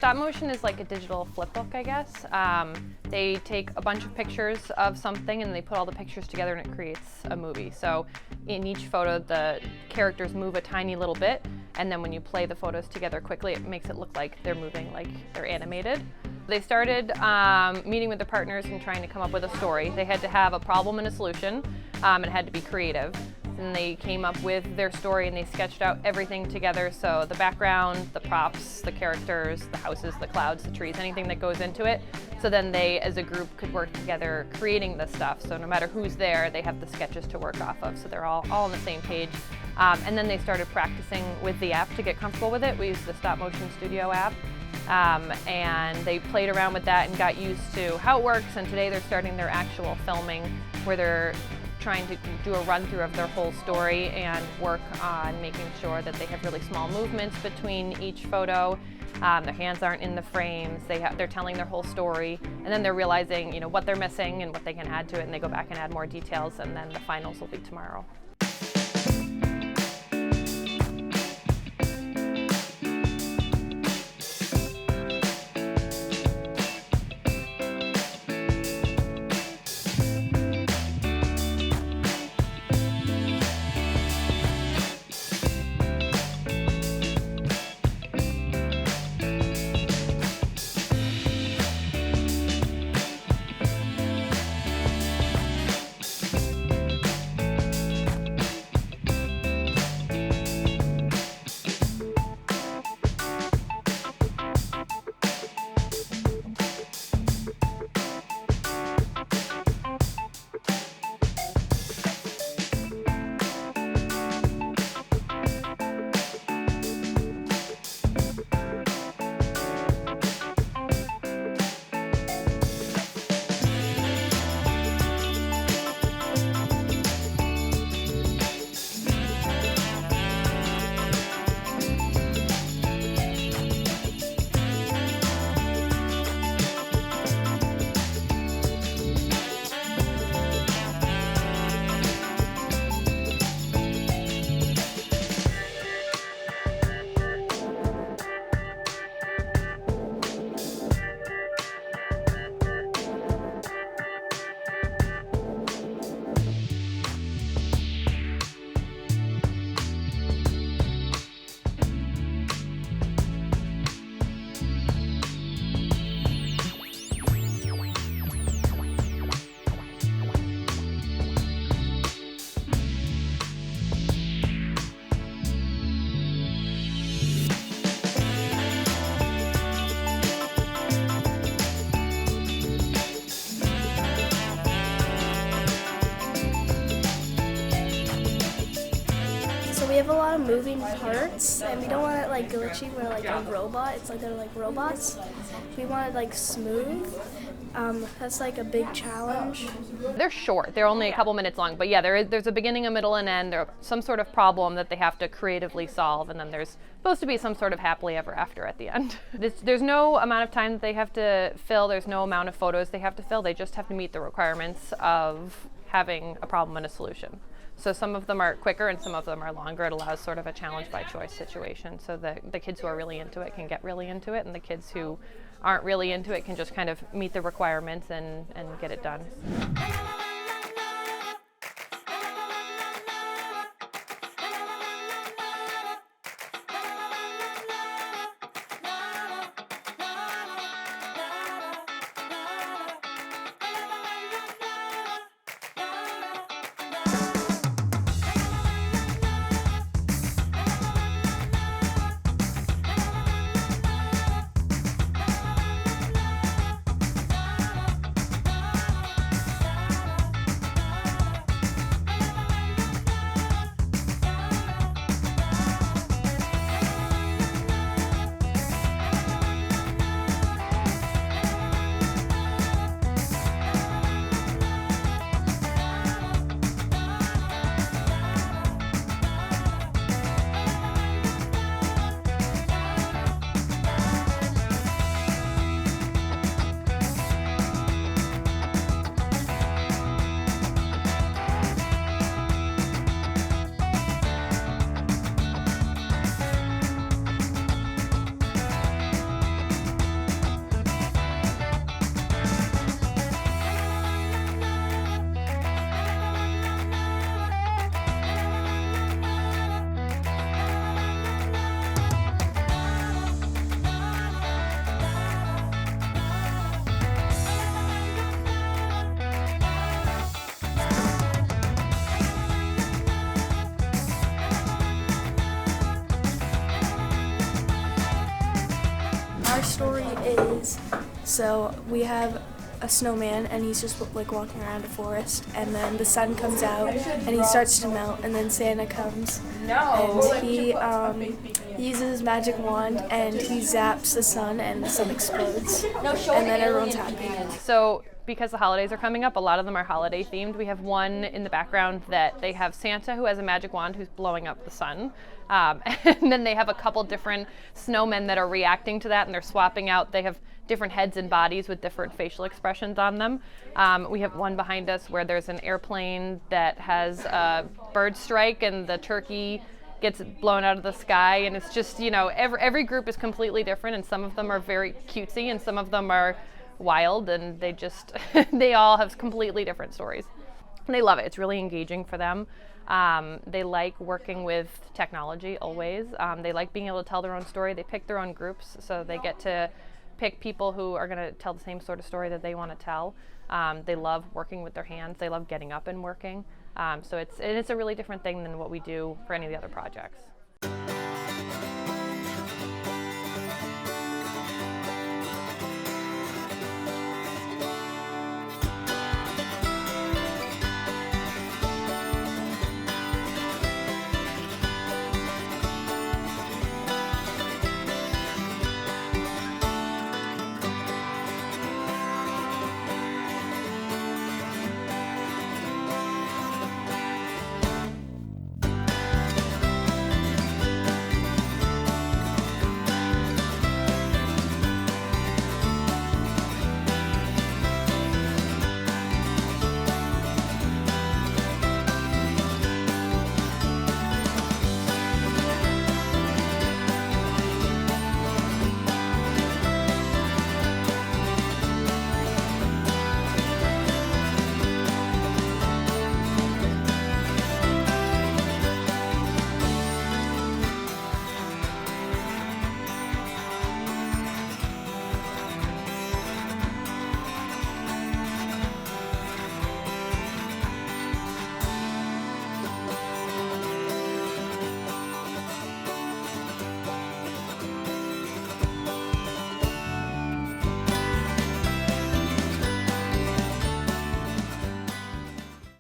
Stop motion is like a digital flip book, I guess. They take a bunch of pictures of something and they put all the pictures together and it creates a movie. So in each photo, the characters move a tiny little bit, and then when you play the photos together quickly, it makes it look like they're moving, like they're animated. They started meeting with their partners and trying to come up with a story. They had to have a problem and a solution. It had to be creative. And they came up with their story and they sketched out everything together. So the background, the props, the characters, the houses, the clouds, the trees, anything that goes into it. So then they, as a group, could work together creating the stuff. So no matter who's there, they have the sketches to work off of. So they're all on the same page. And then they started practicing with the app to get comfortable with it. We used the Stop Motion Studio app. And they played around with that and got used to how it works. And today they're starting their actual filming where they're trying to do a run-through of their whole story and work on making sure that they have really small movements between each photo. Their hands aren't in the frames. They're telling their whole story, and then they're realizing, what they're missing and what they can add to it, and they go back and add more details, and then the finals will be tomorrow. We have a lot of moving parts, and we don't want it like glitchy where like a robot. It's like they're like robots. We want it like smooth. That's like a big challenge. They're short. They're only a couple minutes long, but yeah, there's a beginning, a middle, and end. There's some sort of problem that they have to creatively solve, and then there's supposed to be some sort of happily ever after at the end. There's no amount of time that they have to fill. There's no amount of photos they have to fill. They just have to meet the requirements of having a problem and a solution. So some of them are quicker and some of them are longer. It allows sort of a challenge by choice situation, so that the kids who are really into it can get really into it, and the kids who aren't really into it can just kind of meet the requirements and get it done. our story is, so we have a snowman and he's just like walking around a forest, and then the sun comes out and he starts to melt, and then Santa comes and he uses his magic wand and he zaps the sun and the sun explodes, and then everyone's happy. So because the holidays are coming up, a lot of them are holiday themed. We have one in the background that they have Santa who has a magic wand who's blowing up the sun. And then they have a couple different snowmen that are reacting to that, and they're swapping out. They have different heads and bodies with different facial expressions on them. We have one behind us where there's an airplane that has a bird strike and the turkey gets blown out of the sky, and it's just, you know, every group is completely different, and some of them are very cutesy and some of them are wild, and they just they all have completely different stories. And they love it. It's really engaging for them. They like working with technology always. They like being able to tell their own story. They pick their own groups, so they get to pick people who are going to tell the same sort of story that they want to tell. They love working with their hands. They love getting up and working. So it's a really different thing than what we do for any of the other projects.